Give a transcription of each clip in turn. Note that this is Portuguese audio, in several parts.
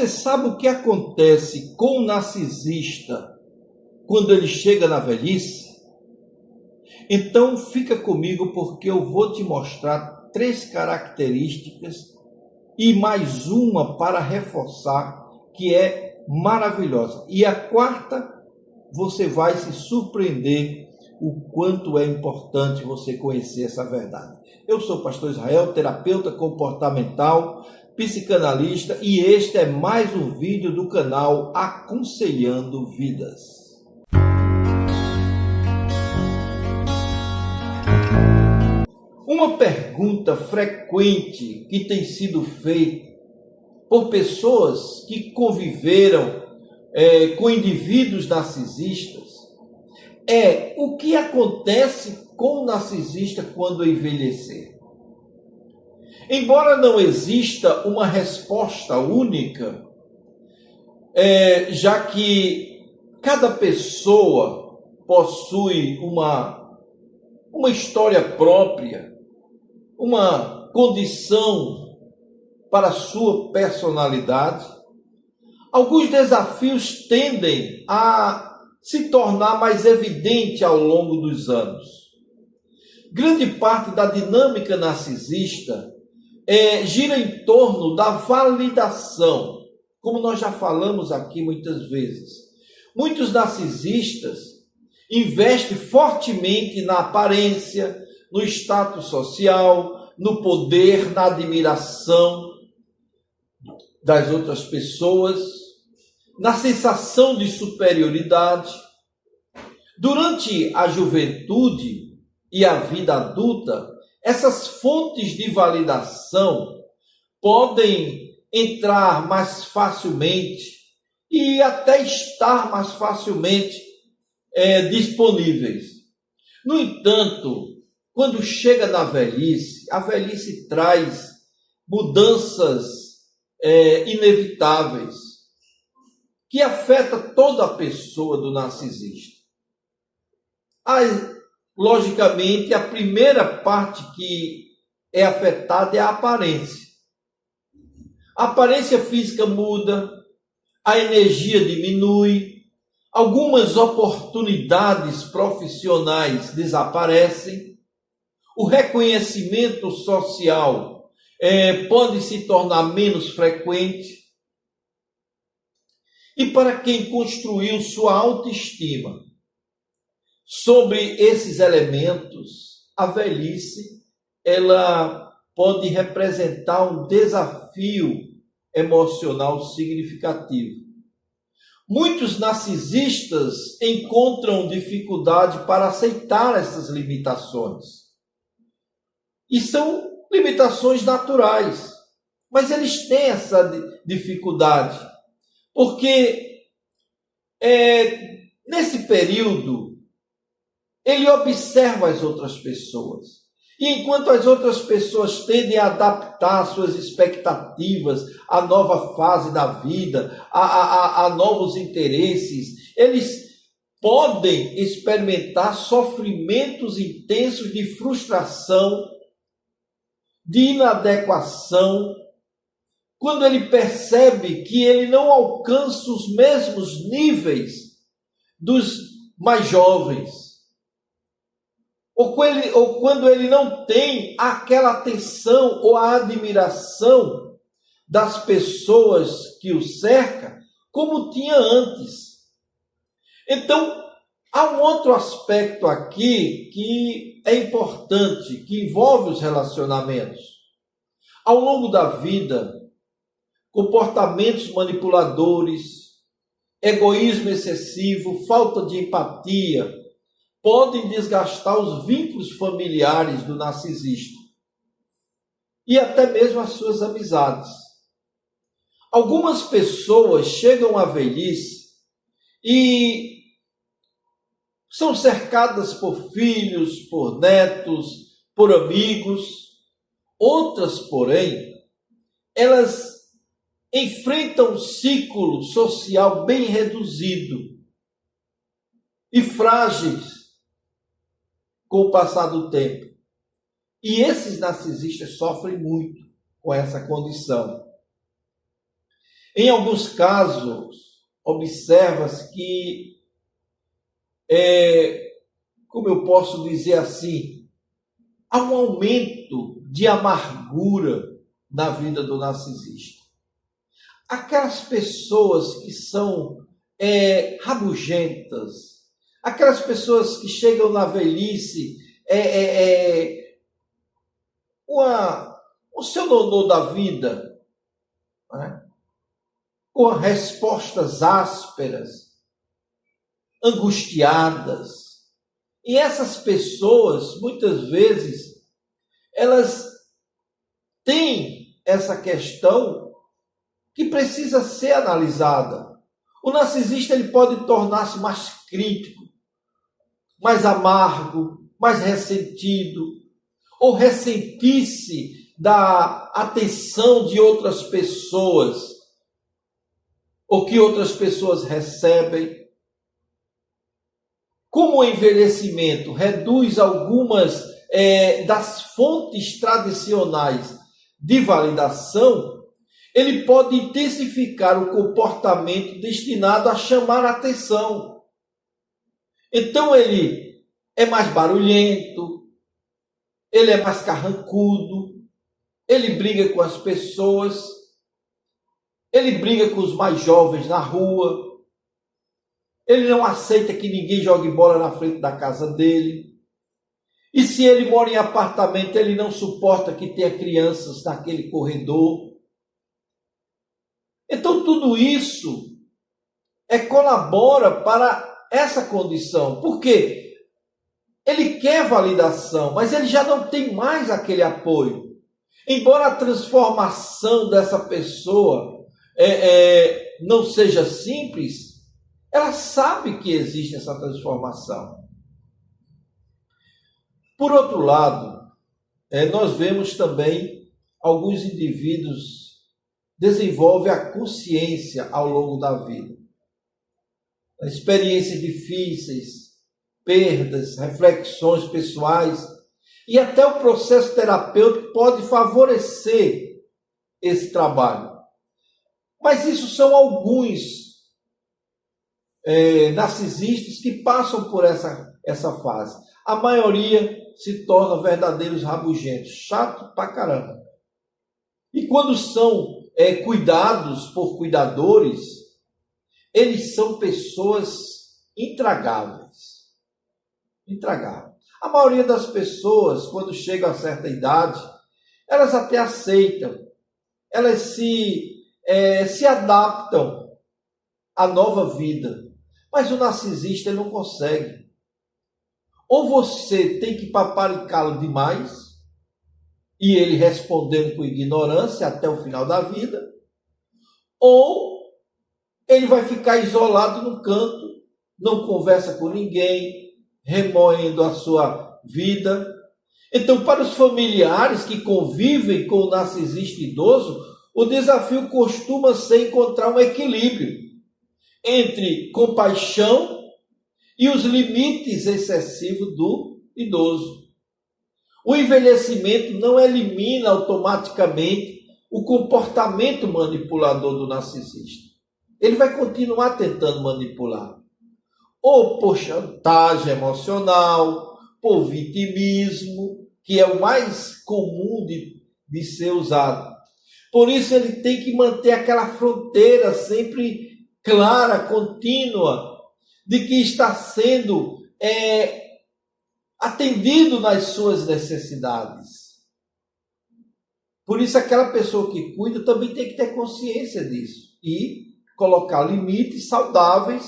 Você sabe o que acontece com o narcisista quando ele chega na velhice? Então fica comigo, porque eu vou te mostrar 3 características e mais uma para reforçar, que é maravilhosa. E a quarta, você vai se surpreender o quanto é importante você conhecer essa verdade. Eu sou o pastor Israel, terapeuta comportamental, psicanalista, e este é mais um vídeo do canal Aconselhando Vidas. Uma pergunta frequente que tem sido feita por pessoas que conviveram com indivíduos narcisistas é: o que acontece com o narcisista quando envelhecer? Embora não exista uma resposta única, já que cada pessoa possui uma história própria, uma condição para a sua personalidade, alguns desafios tendem a se tornar mais evidente ao longo dos anos. Grande parte da dinâmica narcisista gira em torno da validação, como nós já falamos aqui muitas vezes. Muitos narcisistas investem fortemente na aparência, no status social, no poder, na admiração das outras pessoas, na sensação de superioridade. Durante a juventude e a vida adulta, essas fontes de validação podem entrar mais facilmente e até estar mais facilmente disponíveis. No entanto, quando chega na velhice, a velhice traz mudanças inevitáveis que afeta toda a pessoa do narcisista. Logicamente, a primeira parte que é afetada é a aparência. A aparência física muda, a energia diminui, algumas oportunidades profissionais desaparecem, o reconhecimento social pode se tornar menos frequente. E para quem construiu sua autoestima sobre esses elementos, a velhice ela pode representar um desafio emocional significativo. Muitos narcisistas encontram dificuldade para aceitar essas limitações. E são limitações naturais, mas eles têm essa dificuldade, porque nesse período ele observa as outras pessoas. E enquanto as outras pessoas tendem a adaptar suas expectativas à nova fase da vida, a novos interesses, eles podem experimentar sofrimentos intensos de frustração, de inadequação, quando ele percebe que ele não alcança os mesmos níveis dos mais jovens. Ou quando ele não tem aquela atenção ou a admiração das pessoas que o cercam, como tinha antes. Então, há um outro aspecto aqui que é importante, que envolve os relacionamentos. Ao longo da vida, comportamentos manipuladores, egoísmo excessivo, falta de empatia, podem desgastar os vínculos familiares do narcisista e até mesmo as suas amizades. Algumas pessoas chegam à velhice e são cercadas por filhos, por netos, por amigos. Outras, porém, elas enfrentam um ciclo social bem reduzido e frágeis com o passar do tempo. E esses narcisistas sofrem muito com essa condição. Em alguns casos, observa-se que, como eu posso dizer assim, há um aumento de amargura na vida do narcisista. Aquelas pessoas que são rabugentas, aquelas pessoas que chegam na velhice, o seu nonô da vida, né? Com respostas ásperas, angustiadas. E essas pessoas, muitas vezes, elas têm essa questão que precisa ser analisada. O narcisista ele pode tornar-se mais crítico, mais amargo, mais ressentido, ou ressentir-se da atenção de outras pessoas, ou que outras pessoas recebem. Como o envelhecimento reduz algumas das fontes tradicionais de validação, ele pode intensificar o comportamento destinado a chamar a atenção. Então ele é mais barulhento, ele é mais carrancudo, ele briga com as pessoas, ele briga com os mais jovens na rua, ele não aceita que ninguém jogue bola na frente da casa dele. E se ele mora em apartamento, ele não suporta que tenha crianças naquele corredor. Então tudo isso colabora para essa condição. Por quê? Ele quer validação, mas ele já não tem mais aquele apoio. Embora a transformação dessa pessoa não seja simples, ela sabe que existe essa transformação. Por outro lado, nós vemos também alguns indivíduos desenvolvem a consciência ao longo da vida. Experiências difíceis, perdas, reflexões pessoais e até o processo terapêutico pode favorecer esse trabalho. Mas isso são alguns narcisistas que passam por essa fase. A maioria se torna verdadeiros rabugentos, chato pra caramba. E quando são cuidados por cuidadores, eles são pessoas intragáveis. Intragáveis. A maioria das pessoas, quando chegam a certa idade, elas até aceitam, elas se adaptam à nova vida. Mas o narcisista ele não consegue. Ou você tem que paparicá-lo demais, e ele respondendo com ignorância até o final da vida, ou ele vai ficar isolado no canto, não conversa com ninguém, remoendo a sua vida. Então, para os familiares que convivem com o narcisista idoso, o desafio costuma ser encontrar um equilíbrio entre compaixão e os limites excessivos do idoso. O envelhecimento não elimina automaticamente o comportamento manipulador do narcisista. Ele vai continuar tentando manipular. Ou por chantagem emocional, por vitimismo, que é o mais comum de ser usado. Por isso ele tem que manter aquela fronteira sempre clara, contínua, de que está sendo atendido nas suas necessidades. Por isso aquela pessoa que cuida também tem que ter consciência disso e colocar limites saudáveis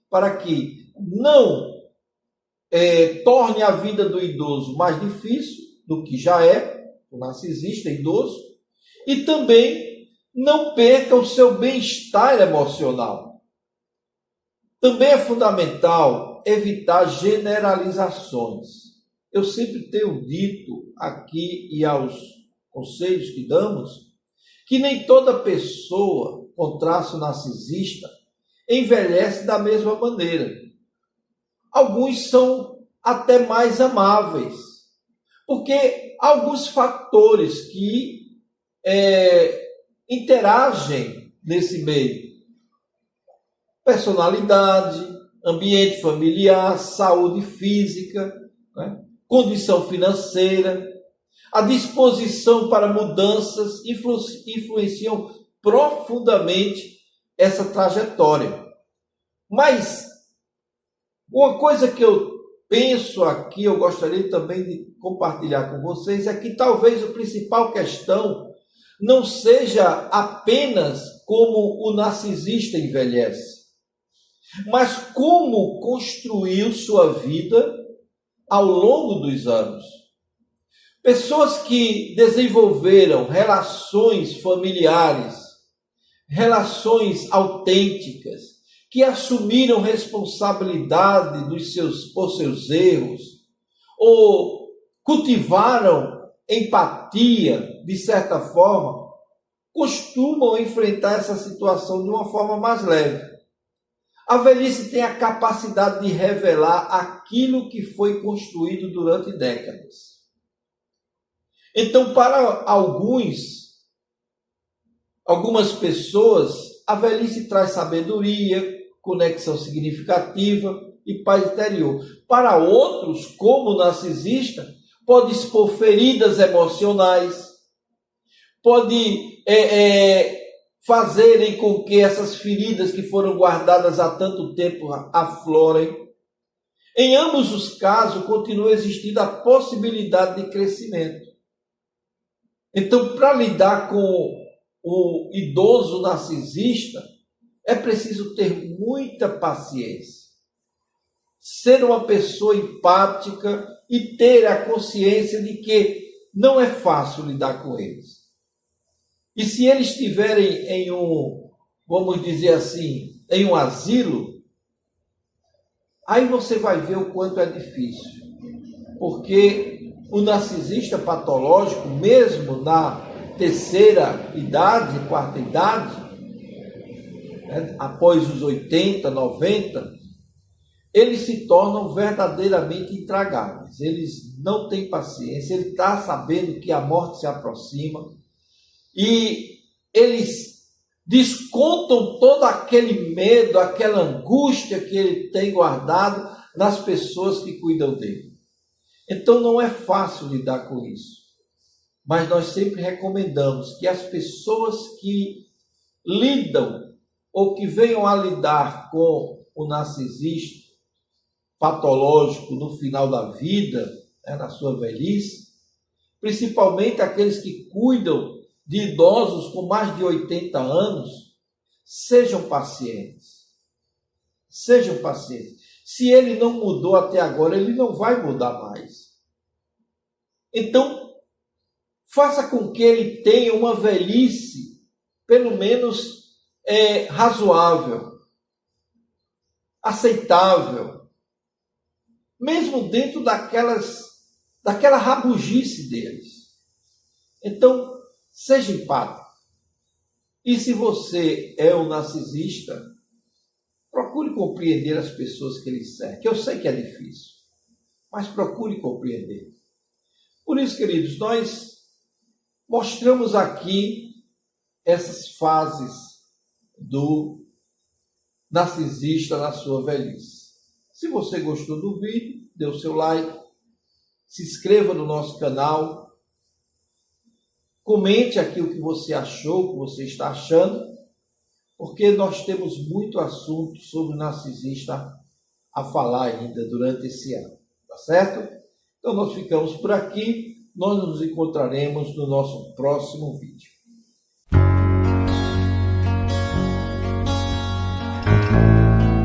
para que não torne a vida do idoso mais difícil do que já é, o narcisista idoso, e também não perca o seu bem-estar emocional. Também é fundamental evitar generalizações. Eu sempre tenho dito aqui e aos conselhos que damos, que nem toda pessoa com traço narcisista envelhece da mesma maneira. Alguns são até mais amáveis, porque há alguns fatores que interagem nesse meio? Personalidade, ambiente familiar, saúde física, né? Condição financeira, a disposição para mudanças influenciam profundamente essa trajetória. Mas uma coisa que eu penso aqui, eu gostaria também de compartilhar com vocês, é que talvez a principal questão não seja apenas como o narcisista envelhece, mas como construiu sua vida ao longo dos anos. Pessoas que desenvolveram relações familiares, relações autênticas, que assumiram responsabilidade por seus erros, ou cultivaram empatia, de certa forma, costumam enfrentar essa situação de uma forma mais leve. A velhice tem a capacidade de revelar aquilo que foi construído durante décadas. Então, para algumas pessoas, a velhice traz sabedoria, conexão significativa e paz interior. Para outros, como o narcisista, pode expor feridas emocionais, pode fazerem com que essas feridas que foram guardadas há tanto tempo aflorem. Em ambos os casos, continua existindo a possibilidade de crescimento. Então, para lidar com o idoso narcisista, é preciso ter muita paciência, ser uma pessoa empática e ter a consciência de que não é fácil lidar com eles. E se eles estiverem em vamos dizer assim, em um asilo, aí você vai ver o quanto é difícil. Porque o narcisista patológico, mesmo na terceira idade, quarta idade, após os 80, 90, eles se tornam verdadeiramente intragáveis. Eles não têm paciência, ele está sabendo que a morte se aproxima e eles descontam todo aquele medo, aquela angústia que ele tem guardado nas pessoas que cuidam dele. Então não é fácil lidar com isso. Mas nós sempre recomendamos que as pessoas que lidam ou que venham a lidar com o narcisista patológico no final da vida, na sua velhice, principalmente aqueles que cuidam de idosos com mais de 80 anos, sejam pacientes. Sejam pacientes. Se ele não mudou até agora, ele não vai mudar mais. Então, faça com que ele tenha uma velhice, pelo menos razoável, aceitável, mesmo dentro daquela rabugice deles. Então, seja empático. E se você é um narcisista, procure compreender as pessoas que ele cerca. Eu sei que é difícil, mas procure compreender. Por isso, queridos, nós mostramos aqui essas fases do narcisista na sua velhice. Se você gostou do vídeo, dê o seu like, se inscreva no nosso canal, comente aqui o que você achou, o que você está achando, porque nós temos muito assunto sobre o narcisista a falar ainda durante esse ano, tá certo? Então nós ficamos por aqui, nós nos encontraremos no nosso próximo vídeo.